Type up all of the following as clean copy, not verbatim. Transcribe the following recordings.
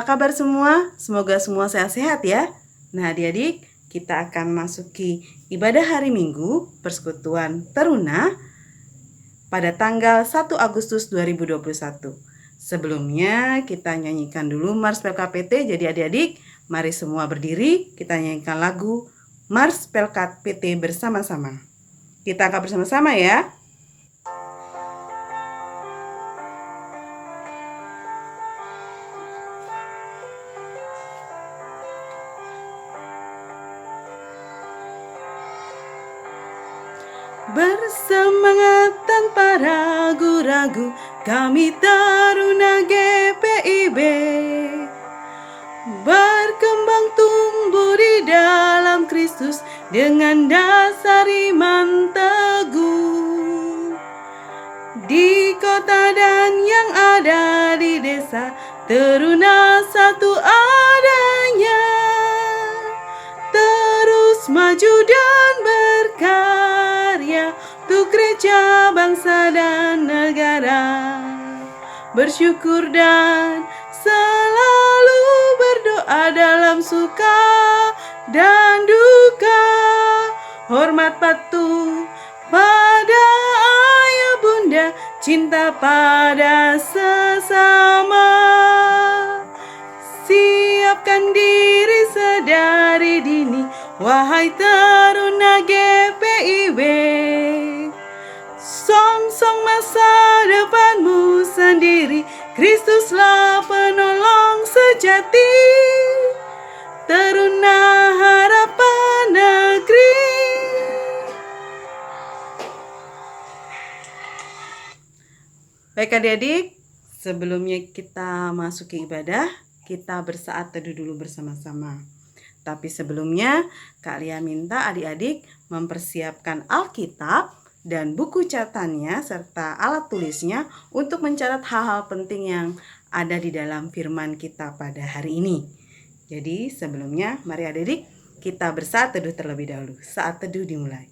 kabar semua? Semoga semua sehat-sehat ya. Nah adik-adik, kita akan masuki ibadah hari Minggu Persekutuan Teruna pada tanggal 1 Agustus 2021. Sebelumnya kita nyanyikan dulu Mars Pelkat PT. Jadi adik-adik, mari semua berdiri, kita nyanyikan lagu Mars Pelkat PT bersama-sama. Kita angkat bersama-sama ya. Bersemangat tanpa ragu-ragu, kami Taruna GPIB berkembang tumbuh di dalam Kristus dengan dasar iman teguh. Di kota dan yang ada di desa, Teruna satu adanya, terus maju dan berkarya untuk gereja, bangsa dan negara. Bersyukur dan selalu berdoa dalam suka dan duka, hormat patuh pada ayah bunda, cinta pada sesama. Siapkan diri sedari dini, wahai Taruna GPIB. Song-song masa depanmu sendiri, Kristuslah penolong sejati. Teruna harapan negeri. Baik adik-adik, sebelumnya kita masuki ibadah, kita bersaat teduh dulu bersama-sama. Tapi sebelumnya, Kak Lia minta adik-adik mempersiapkan Alkitab dan buku catatannya serta alat tulisnya untuk mencatat hal-hal penting yang ada di dalam firman kita pada hari ini. Jadi sebelumnya, mari adik-adik kita bersaat teduh terlebih dahulu. Saat teduh dimulai.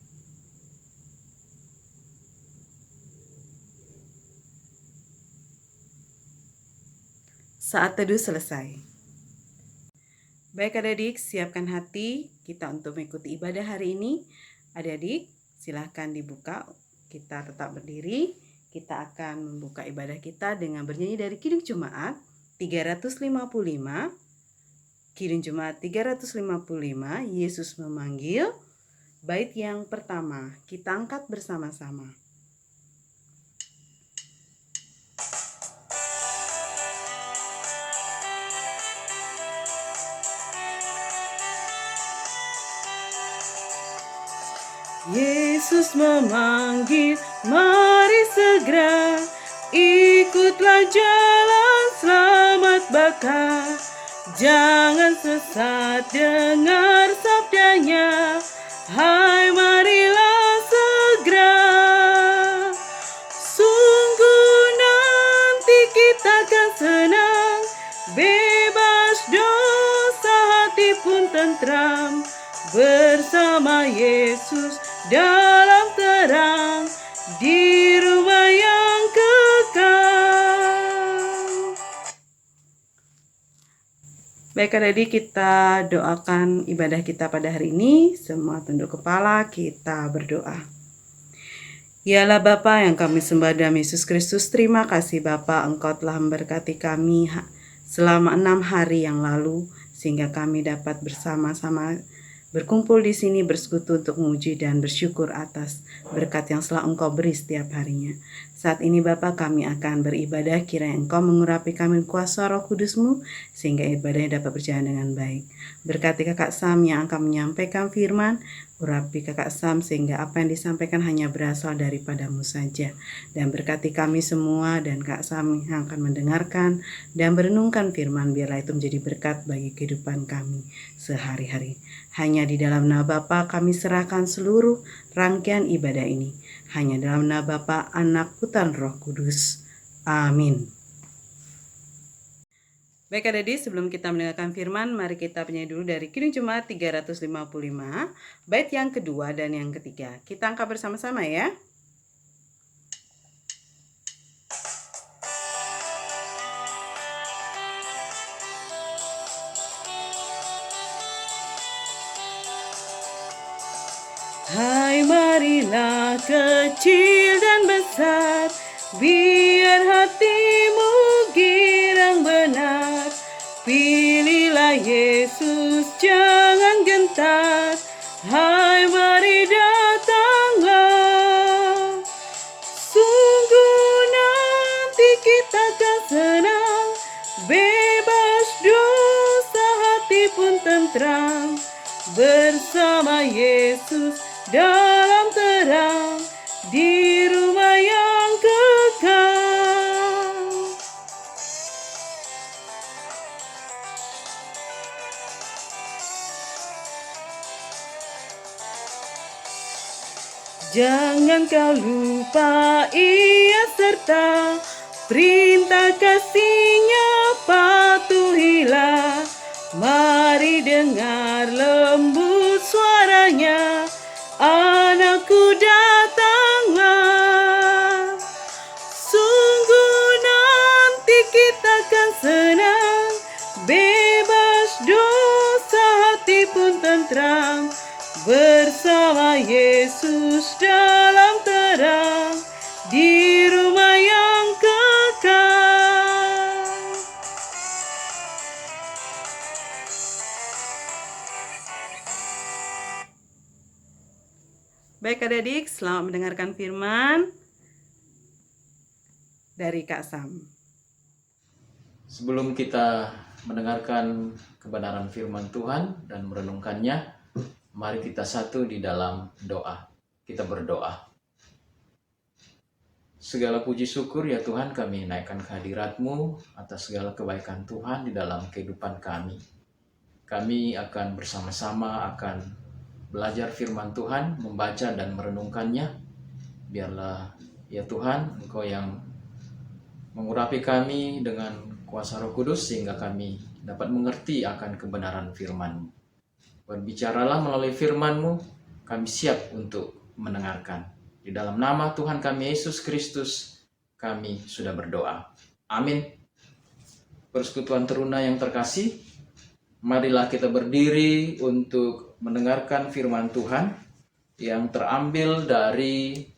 Saat teduh selesai. Baik adik-adik, siapkan hati kita untuk mengikuti ibadah hari ini. Adik-adik, silahkan dibuka. Kita tetap berdiri. Kita akan membuka ibadah kita dengan bernyanyi dari Kidung Jemaat 355. Kidung Jemaat 355, Yesus memanggil. Bait yang pertama, kita angkat bersama-sama. Yesus memanggil, mari segera ikutlah jalan selamat baka. Jangan sesat dengar sabdanya, hai marilah segera. Sungguh nanti kita akan senang, bebas dosa hati pun tentram. Bersama Yesus dalam terang di rumah yang kekal. Baik adik-adik, kita doakan ibadah kita pada hari ini. Semua tunduk kepala, kita berdoa. Yalah Bapa yang kami sembah dalam Yesus Kristus, terima kasih Bapa, Engkau telah memberkati kami selama 6 hari yang lalu, sehingga kami dapat bersama-sama berkumpul di sini bersekutu untuk memuji dan bersyukur atas berkat yang telah Engkau beri setiap harinya. Saat ini Bapa, kami akan beribadah, kiranya Engkau mengurapi kami kuasa Roh Kudus-Mu sehingga ibadahnya dapat berjalan dengan baik. Berkati Kakak Sam yang akan menyampaikan firman, urapi Kakak Sam sehingga apa yang disampaikan hanya berasal daripada-Mu saja. Dan berkati kami semua dan Kak Sam yang akan mendengarkan dan merenungkan firman, biarlah itu menjadi berkat bagi kehidupan kami sehari-hari. Hanya di dalam nama Bapa kami serahkan seluruh rangkaian ibadah ini. Hanya dalam nama Bapa, Anak, Putra, Roh Kudus. Amin. Baik adik-adik, sebelum kita mendengarkan firman, mari kita penyanyi dulu dari Kidung Jemaat 355, bait yang kedua dan yang ketiga. Kita angkat bersama-sama ya. Hai marilah kecil dan besar, biar hatimu girang benar. Pilihlah Yesus, jangan gentar. Hai mari datanglah. Sungguh nanti kita akan senang, bebas dosa hati pun tentram. Bersama Yesus dalam terang, di rumah yang kekal. Jangan kau lupa Ia serta perintah kasih-Nya patuhilah. Mari dengar lembut suaranya, anakku datanglah. Sungguh nanti kita akan senang, bebas dosa hati pun tentram. Bersama Yesus dalam terang, di rumah yang kekal. Baik adik-adik, selamat mendengarkan firman dari Kak Sam. Sebelum kita mendengarkan kebenaran firman Tuhan dan merenungkannya, mari kita satu di dalam doa. Kita berdoa. Segala puji syukur ya Tuhan, kami naikkan kehadirat-Mu atas segala kebaikan Tuhan di dalam kehidupan kami. Kami akan bersama-sama akan belajar firman Tuhan, membaca dan merenungkannya. Biarlah ya Tuhan, Engkau yang mengurapi kami dengan kuasa Roh Kudus sehingga kami dapat mengerti akan kebenaran firman-Mu. Berbicaralah melalui firman-Mu, kami siap untuk mendengarkan. Di dalam nama Tuhan kami Yesus Kristus, kami sudah berdoa. Amin. Persekutuan teruna yang terkasih, marilah kita berdiri untuk mendengarkan firman Tuhan yang terambil dari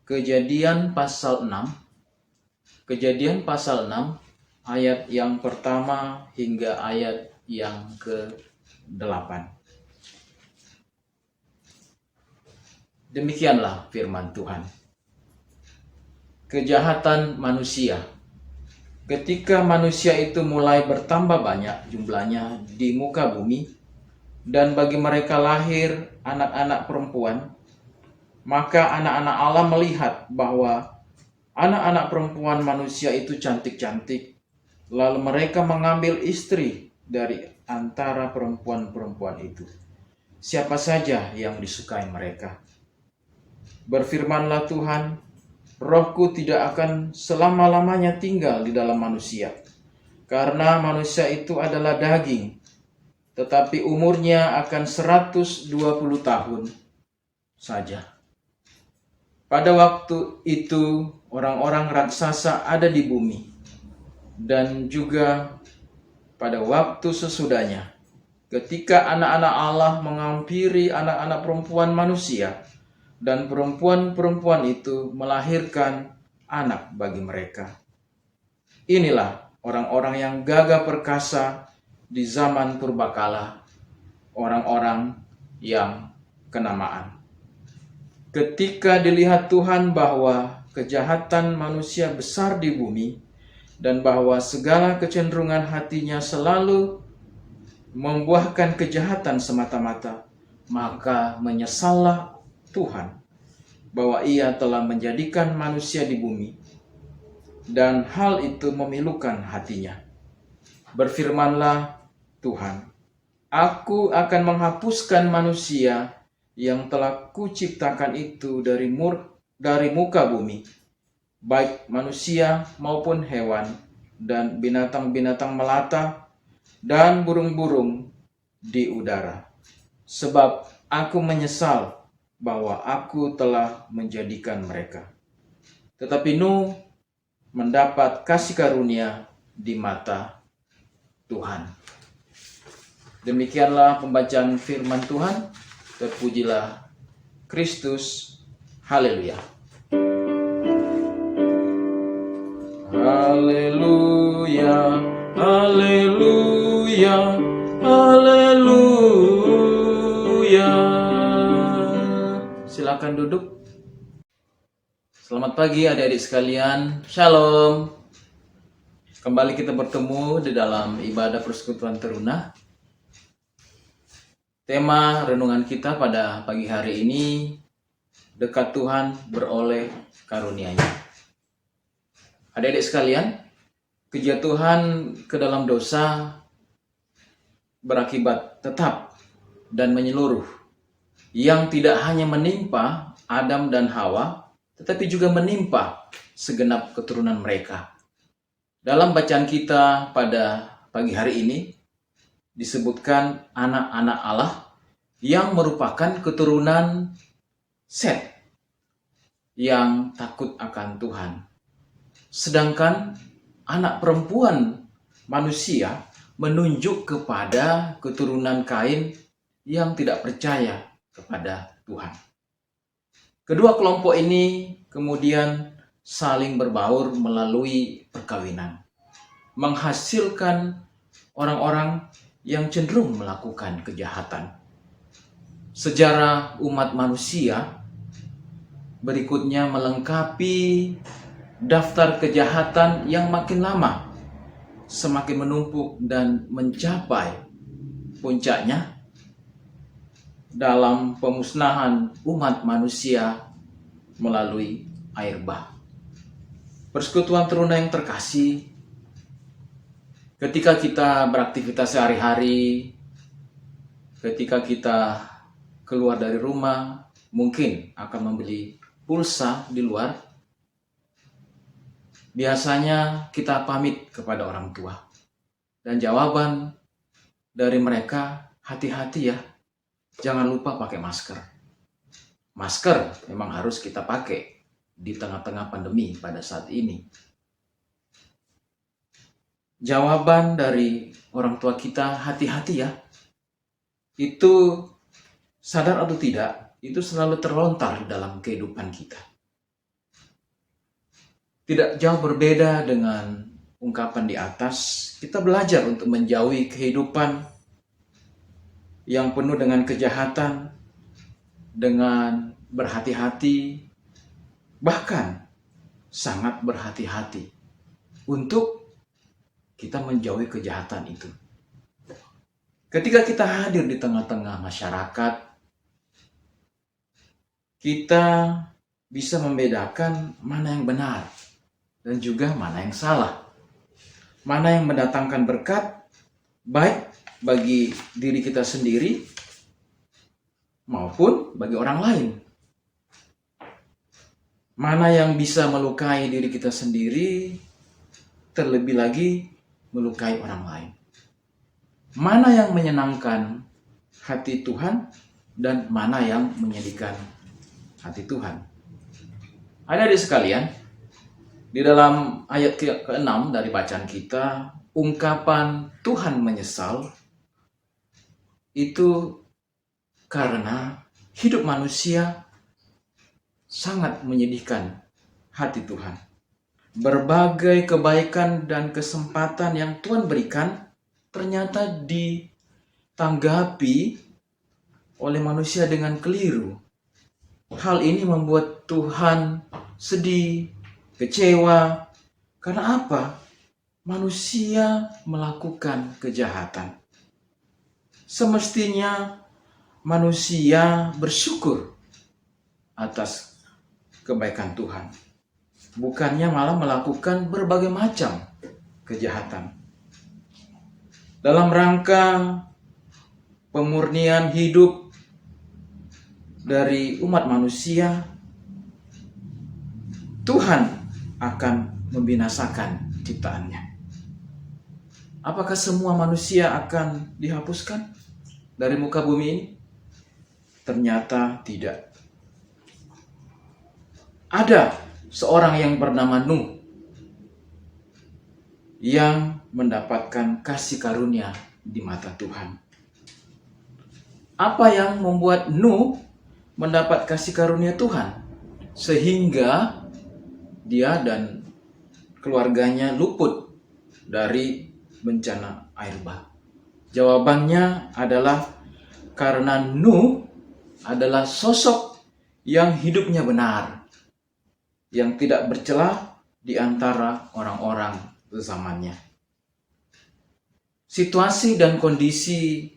Kejadian pasal 6. Kejadian pasal 6 ayat yang pertama hingga ayat yang ke-8. Demikianlah firman Tuhan. Kejahatan manusia. Ketika manusia itu mulai bertambah banyak jumlahnya di muka bumi, dan bagi mereka lahir anak-anak perempuan, maka anak-anak Allah melihat bahwa anak-anak perempuan manusia itu cantik-cantik, lalu mereka mengambil istri dari antara perempuan-perempuan itu, siapa saja yang disukai mereka. Berfirmanlah Tuhan, Rohku tidak akan selama-lamanya tinggal di dalam manusia, karena manusia itu adalah daging, tetapi umurnya akan 120 tahun saja. Pada waktu itu orang-orang raksasa ada di bumi, dan juga pada waktu sesudahnya, ketika anak-anak Allah menghampiri anak-anak perempuan manusia, dan perempuan-perempuan itu melahirkan anak bagi mereka. Inilah orang-orang yang gagah perkasa di zaman purbakala, orang-orang yang kenamaan. Ketika dilihat Tuhan bahwa kejahatan manusia besar di bumi, dan bahwa segala kecenderungan hatinya selalu membuahkan kejahatan semata-mata, maka menyesallah Tuhan bahwa Ia telah menjadikan manusia di bumi, dan hal itu memilukan hatinya. Berfirmanlah Tuhan, Aku akan menghapuskan manusia yang telah kuciptakan itu dari muka bumi, baik manusia maupun hewan, dan binatang-binatang melata, dan burung-burung di udara. Sebab aku menyesal bahwa aku telah menjadikan mereka. Tetapi Nuh mendapat kasih karunia di mata Tuhan. Demikianlah pembacaan firman Tuhan. Terpujilah Kristus. Haleluya. Haleluya, haleluya, haleluya. Silakan duduk. Selamat pagi adik-adik sekalian. Shalom. Kembali kita bertemu di dalam ibadah persekutuan teruna. Tema renungan kita pada pagi hari ini, dekat Tuhan beroleh karunia-Nya. Adik-adik sekalian, kejatuhan ke dalam dosa berakibat tetap dan menyeluruh, yang tidak hanya menimpa Adam dan Hawa, tetapi juga menimpa segenap keturunan mereka. Dalam bacaan kita pada pagi hari ini, disebutkan anak-anak Allah yang merupakan keturunan Set yang takut akan Tuhan. Sedangkan anak perempuan manusia menunjuk kepada keturunan Kain yang tidak percaya kepada Tuhan. Kedua kelompok ini kemudian saling berbaur melalui perkawinan, menghasilkan orang-orang yang cenderung melakukan kejahatan. Sejarah umat manusia berikutnya melengkapi daftar kejahatan yang makin lama semakin menumpuk dan mencapai puncaknya dalam pemusnahan umat manusia melalui air bah. Persekutuan teruna yang terkasih, ketika kita beraktivitas sehari-hari, ketika kita keluar dari rumah, mungkin akan membeli pulsa di luar, biasanya kita pamit kepada orang tua. Dan jawaban dari mereka, hati-hati ya, jangan lupa pakai masker. Masker memang harus kita pakai di tengah-tengah pandemi pada saat ini. Jawaban dari orang tua kita, hati-hati ya, itu sadar atau tidak, itu selalu terlontar dalam kehidupan kita. Tidak jauh berbeda dengan ungkapan di atas, kita belajar untuk menjauhi kehidupan yang penuh dengan kejahatan, dengan berhati-hati, bahkan sangat berhati-hati untuk kita menjauhi kejahatan itu. Ketika kita hadir di tengah-tengah masyarakat, kita bisa membedakan mana yang benar dan juga mana yang salah. Mana yang mendatangkan berkat, baik bagi diri kita sendiri maupun bagi orang lain. Mana yang bisa melukai diri kita sendiri, terlebih lagi melukai orang lain. Mana yang menyenangkan hati Tuhan dan mana yang menyedihkan hati Tuhan. Adik-adik sekalian, di dalam ayat ke-6 dari bacaan kita, ungkapan Tuhan menyesal itu karena hidup manusia sangat menyedihkan hati Tuhan. Berbagai kebaikan dan kesempatan yang Tuhan berikan ternyata ditanggapi oleh manusia dengan keliru. Hal ini membuat Tuhan sedih, kecewa. Karena apa? Manusia melakukan kejahatan. Semestinya manusia bersyukur atas kebaikan Tuhan. Bukannya malah melakukan berbagai macam kejahatan. Dalam rangka pemurnian hidup dari umat manusia, Tuhan akan membinasakan ciptaannya. Apakah semua manusia akan dihapuskan dari muka bumi ini? Ternyata tidak. Ada seorang yang bernama Nuh yang mendapatkan kasih karunia di mata Tuhan. Apa yang membuat Nuh mendapat kasih karunia Tuhan sehingga dia dan keluarganya luput dari bencana air bah? Jawabannya adalah karena Nuh adalah sosok yang hidupnya benar, yang tidak bercelah di antara orang-orang zamannya. Situasi dan kondisi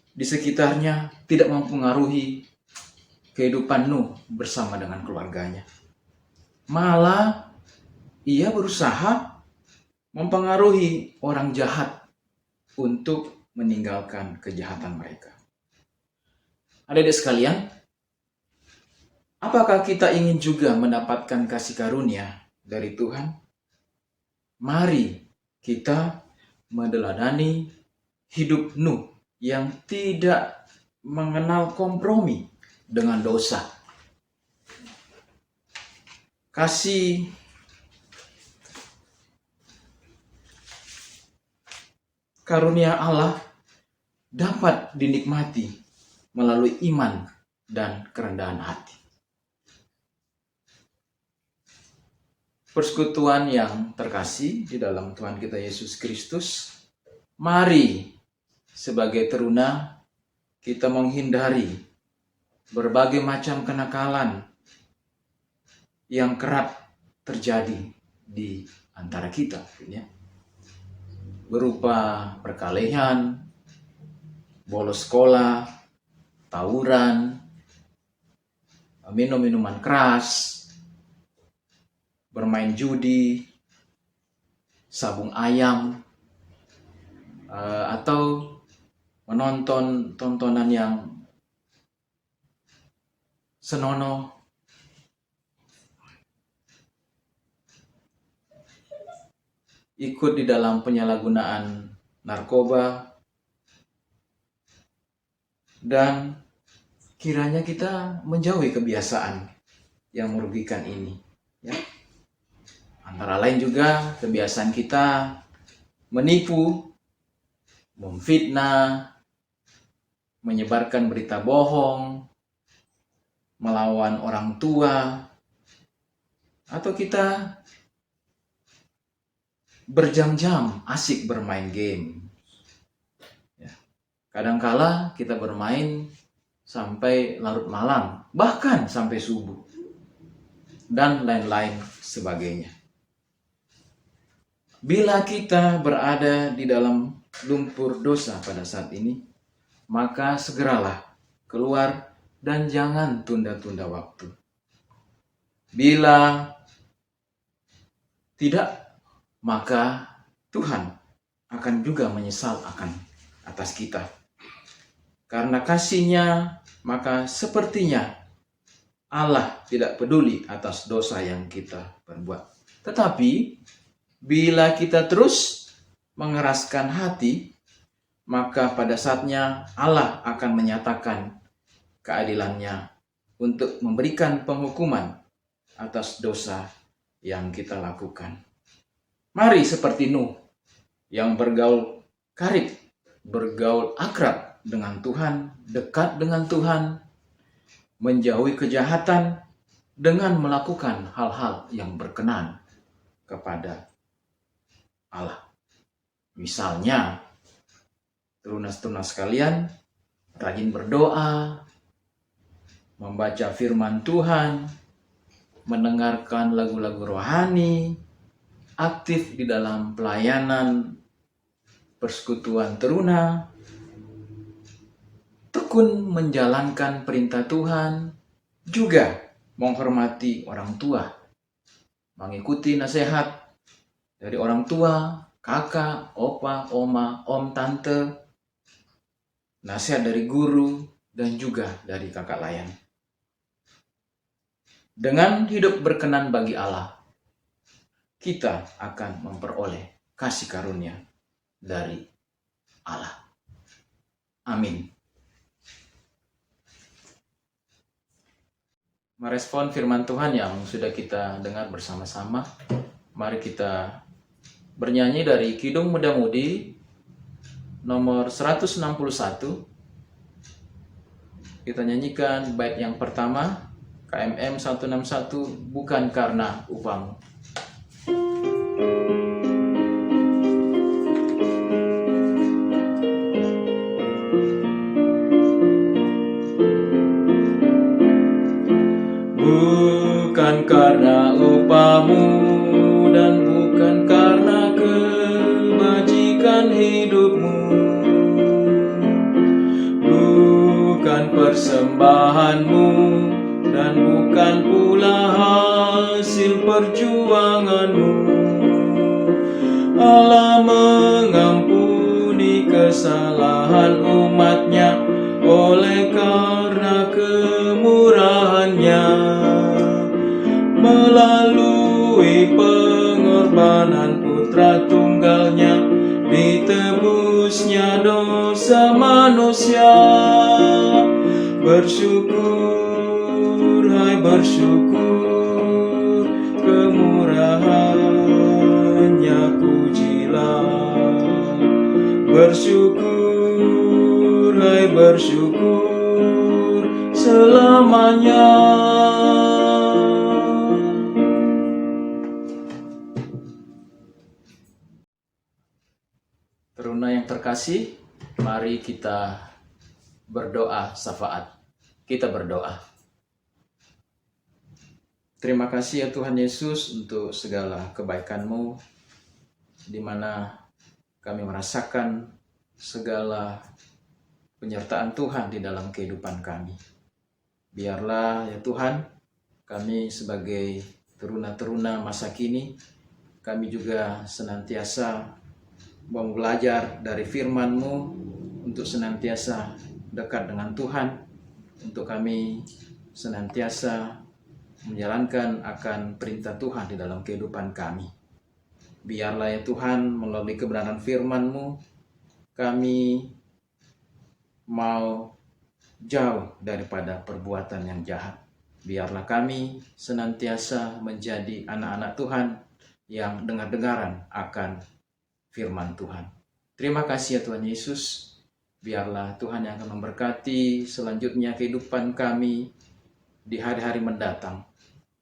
di sekitarnya tidak mempengaruhi kehidupan Nuh bersama dengan keluarganya. Malah ia berusaha mempengaruhi orang jahat untuk meninggalkan kejahatan mereka. Adik-adik sekalian, apakah kita ingin juga mendapatkan kasih karunia dari Tuhan? Mari kita meneladani hidup Nuh yang tidak mengenal kompromi dengan dosa. Kasih karunia Allah dapat dinikmati melalui iman dan kerendahan hati. Persekutuan yang terkasih di dalam Tuhan kita Yesus Kristus, mari sebagai teruna kita menghindari berbagai macam kenakalan yang kerap terjadi di antara kita, ya. Berupa perkelahian, bolos sekolah, tawuran, minum minuman keras, bermain judi, sabung ayam, atau menonton tontonan yang senonoh, ikut di dalam penyalahgunaan narkoba, dan kiranya kita menjauhi kebiasaan yang merugikan ini, ya. Antara lain juga kebiasaan kita menipu, memfitnah, menyebarkan berita bohong, melawan orang tua, atau kita berjam-jam asik bermain game. Kadangkala kita bermain sampai larut malam, bahkan sampai subuh, dan lain-lain sebagainya. Bila kita berada di dalam lumpur dosa pada saat ini, maka segeralah keluar dan jangan tunda-tunda waktu. Bila tidak, maka Tuhan akan juga menyesal akan atas kita. Karena kasih-Nya, maka sepertinya Allah tidak peduli atas dosa yang kita perbuat. Tetapi bila kita terus mengeraskan hati, maka pada saatnya Allah akan menyatakan keadilan-Nya untuk memberikan penghukuman atas dosa yang kita lakukan. Mari seperti Nuh yang bergaul karib, bergaul akrab dengan Tuhan, dekat dengan Tuhan, menjauhi kejahatan dengan melakukan hal-hal yang berkenan kepada Allah. Misalnya, tunas-tunas sekalian, rajin berdoa, membaca firman Tuhan, mendengarkan lagu-lagu rohani, aktif di dalam pelayanan persekutuan teruna, tekun menjalankan perintah Tuhan, juga menghormati orang tua, mengikuti nasihat dari orang tua, kakak, opa, oma, om, tante, nasihat dari guru, dan juga dari kakak layan. Dengan hidup berkenan bagi Allah, kita akan memperoleh kasih karunia dari Allah. Amin. Merespon firman Tuhan yang sudah kita dengar bersama-sama, mari kita bernyanyi dari Kidung Muda Mudi nomor 161, Kita nyanyikan bait yang pertama, KMM 161, bukan karena upamu. Bukan karena upamu dan bukan karena kebajikan hidupmu, bukan persembahanmu dan bukan pula hasil perjuanganmu. Allah mengampuni kesalahan umatnya oleh karena kemurahannya, melalui pengorbanan putra tunggalnya, ditebusnya dosa manusia. Bersyukur, hai bersyukur, kemurahannya pujilah. Bersyukur, hai bersyukur, selamanya. Teruna yang terkasih, mari kita berdoa syafaat. Kita berdoa. Terima kasih ya Tuhan Yesus untuk segala kebaikan-Mu, di mana kami merasakan segala penyertaan Tuhan di dalam kehidupan kami. Biarlah ya Tuhan, kami sebagai teruna-teruna masa kini, kami juga senantiasa mau belajar dari firman-Mu untuk senantiasa dekat dengan Tuhan, untuk kami senantiasa menjalankan akan perintah Tuhan di dalam kehidupan kami. Biarlah ya Tuhan, melalui kebenaran firman-Mu, kami mau jauh daripada perbuatan yang jahat. Biarlah kami senantiasa menjadi anak-anak Tuhan yang dengar-dengaran akan firman Tuhan. Terima kasih ya Tuhan Yesus. Biarlah Tuhan yang akan memberkati selanjutnya kehidupan kami di hari-hari mendatang.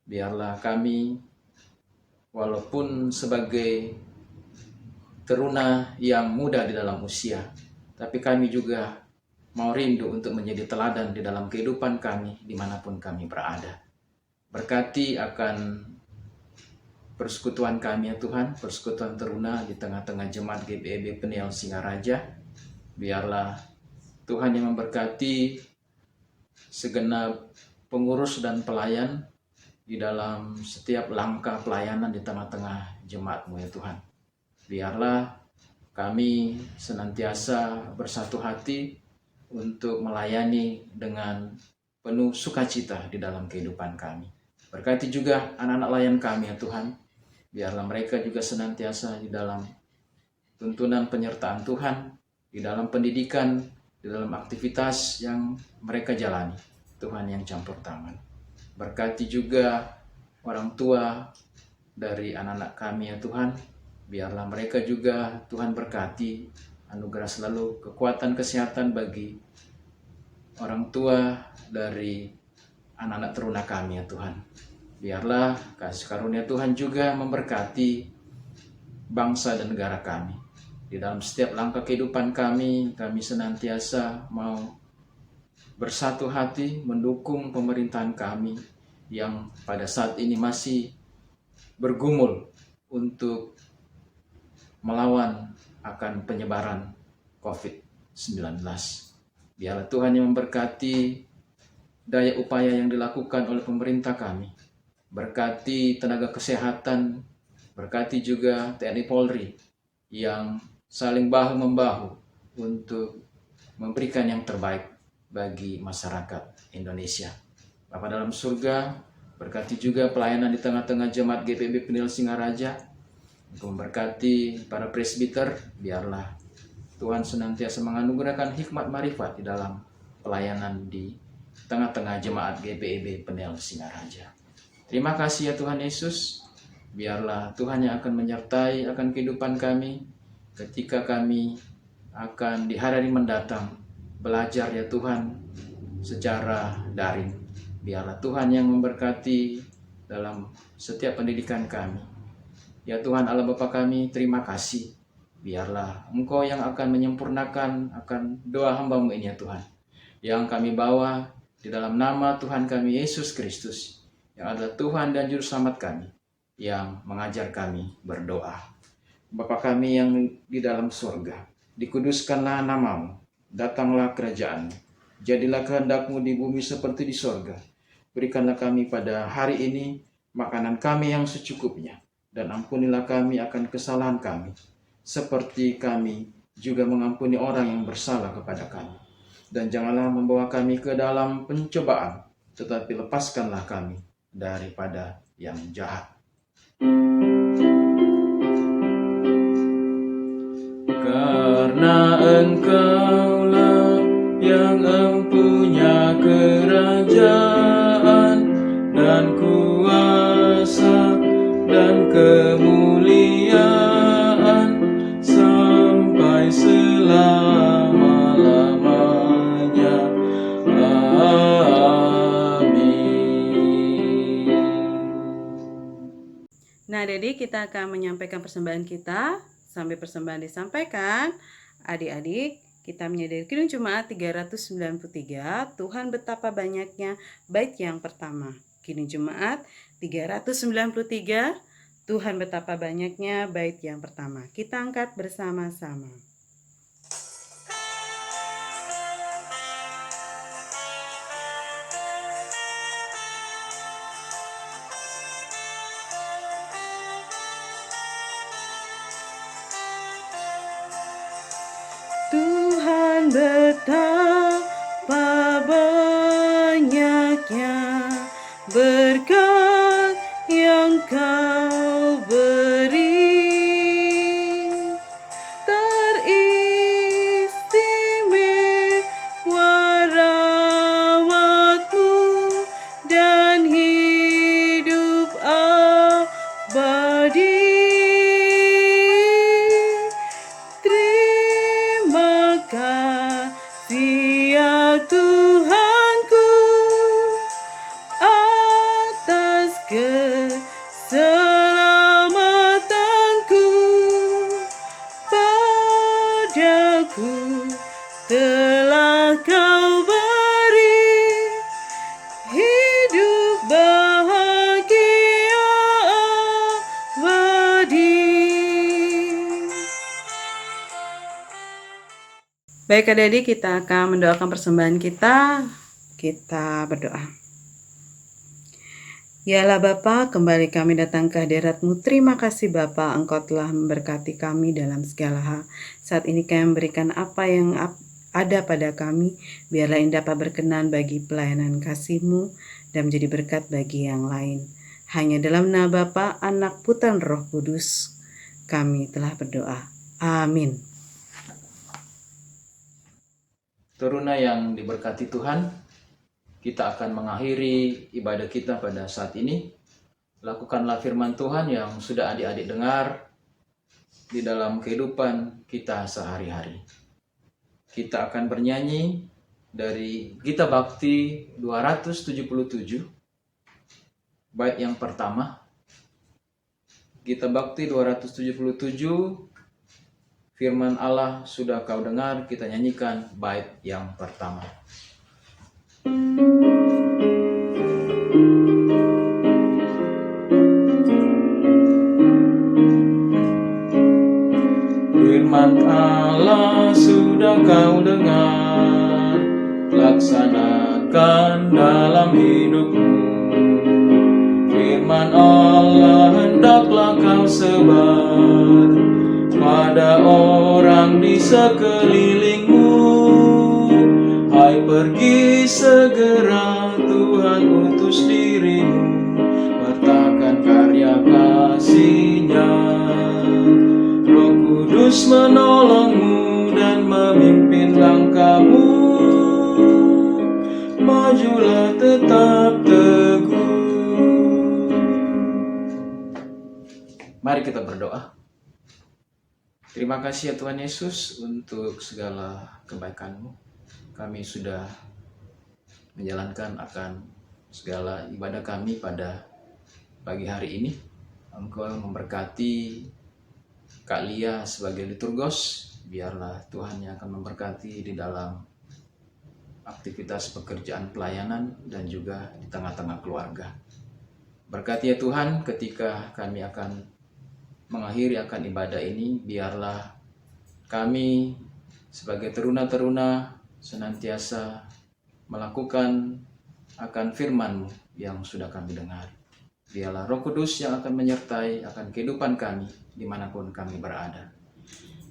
Biarlah kami, walaupun sebagai teruna yang muda di dalam usia, tapi kami juga mau rindu untuk menjadi teladan di dalam kehidupan kami dimanapun kami berada. Berkati akan persekutuan kami ya Tuhan, persekutuan teruna di tengah-tengah jemaat GBEB Peniel Singaraja. Biarlah Tuhan yang memberkati segenap pengurus dan pelayan di dalam setiap langkah pelayanan di tengah-tengah jemaat-Mu ya Tuhan. Biarlah kami senantiasa bersatu hati untuk melayani dengan penuh sukacita di dalam kehidupan kami. Berkati juga anak-anak layan kami ya Tuhan. Biarlah mereka juga senantiasa di dalam tuntunan penyertaan Tuhan, di dalam pendidikan, di dalam aktivitas yang mereka jalani. Tuhan yang campur tangan. Berkati juga orang tua dari anak-anak kami ya Tuhan. Biarlah mereka juga Tuhan berkati, anugerah selalu kekuatan kesehatan bagi orang tua dari anak-anak teruna kami ya Tuhan. Biarlah kasih karunia Tuhan juga memberkati bangsa dan negara kami. Di dalam setiap langkah kehidupan kami senantiasa mau bersatu hati mendukung pemerintahan kami yang pada saat ini masih bergumul untuk melawan akan penyebaran COVID-19. Biarlah Tuhan yang memberkati daya upaya yang dilakukan oleh pemerintah kami. Berkati tenaga kesehatan, berkati juga TNI Polri yang saling bahu-membahu untuk memberikan yang terbaik bagi masyarakat Indonesia. Bapa dalam surga, berkati juga pelayanan di tengah-tengah jemaat GPB Peniel Singaraja, untuk memberkati para presbiter. Biarlah Tuhan senantiasa menganugerahkan hikmat marifat di dalam pelayanan di tengah-tengah jemaat GPEB Peniel Singaraja. Terima kasih ya Tuhan Yesus. Biarlah Tuhan yang akan menyertai akan kehidupan kami ketika kami akan di hari-hari mendatang belajar ya Tuhan secara daring. Biarlah Tuhan yang memberkati dalam setiap pendidikan kami. Ya Tuhan Allah Bapa kami, terima kasih. Biarlah Engkau yang akan menyempurnakan akan doa hamba-Mu ini ya Tuhan. Yang kami bawa di dalam nama Tuhan kami Yesus Kristus, yang adalah Tuhan dan Juru Selamat kami, yang mengajar kami berdoa. Bapa kami yang di dalam surga, dikuduskanlah nama-Mu, datanglah kerajaan-Mu, jadilah kehendak-Mu di bumi seperti di surga. Berikanlah kami pada hari ini makanan kami yang secukupnya, dan ampunilah kami akan kesalahan kami, seperti kami juga mengampuni orang yang bersalah kepada kami. Dan janganlah membawa kami ke dalam pencobaan, tetapi lepaskanlah kami daripada yang jahat. Karena Engkaulah yang empunya kerajaan dan kuasa dan kemuliaan sampai selama-lamanya. Amin. Nah, jadi kita akan menyampaikan persembahan kita. Sampai persembahan disampaikan, adik-adik, kita menyadari Kidung Jemaat 393, Tuhan betapa banyaknya, bait yang pertama. Kidung Jemaat 393, Tuhan betapa banyaknya, bait yang pertama. Kita angkat bersama-sama. Tuhan betapa banyaknya berkat yang Kau beri, teristimewa rahmat-Mu dan hidup abadi. Kasih ya Tuhanku atas keselamatanku, padaku telah Kau beri hidup bahagia abadi. Baik adik-adik, kita akan mendoakan persembahan kita. Kita berdoa. Ya Allah Bapa, kembali kami datang ke hadirat-Mu. Terima kasih Bapa, Engkau telah memberkati kami dalam segala hal. Saat ini kami memberikan apa yang ada pada kami. Biarlah ini dapat berkenan bagi pelayanan kasih-Mu dan menjadi berkat bagi yang lain. Hanya dalam nama Bapa, Anak, Putra, Roh Kudus, kami telah berdoa. Amin. Teruna yang diberkati Tuhan, kita akan mengakhiri ibadah kita pada saat ini. Lakukanlah firman Tuhan yang sudah adik-adik dengar di dalam kehidupan kita sehari-hari. Kita akan bernyanyi dari Gita Bakti 277, bait yang pertama. Gita Bakti 277, firman Allah sudah kau dengar, kita nyanyikan bait yang pertama. Firman Allah sudah kau dengar, laksanakan dalam hidupmu. Firman Allah hendaklah kau sebar pada orang di sekelilingmu. Hai, pergi segera, Tuhan utus dirimu, wartakan karya kasih-Nya. Roh Kudus menolongmu dan memimpin langkahmu. Majulah tetap teguh. Mari kita berdoa. Terima kasih ya Tuhan Yesus untuk segala kebaikan-Mu. Kami sudah menjalankan akan segala ibadah kami pada pagi hari ini. Engkau memberkati Kak Lia sebagai liturgos, biarlah Tuhan yang akan memberkati di dalam aktivitas pekerjaan pelayanan dan juga di tengah-tengah keluarga. Berkati ya Tuhan ketika kami akan mengakhiri akan ibadah ini, biarlah kami sebagai teruna-teruna senantiasa melakukan akan firman-Mu yang sudah kami dengar. Biarlah Roh Kudus yang akan menyertai akan kehidupan kami dimanapun kami berada.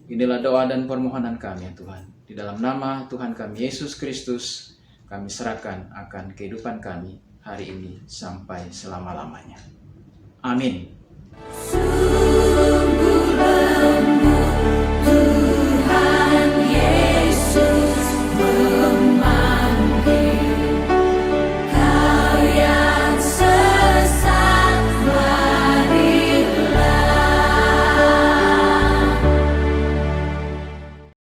Inilah doa dan permohonan kami ya Tuhan. Di dalam nama Tuhan kami Yesus Kristus, kami serahkan akan kehidupan kami hari ini sampai selama-lamanya. Amin.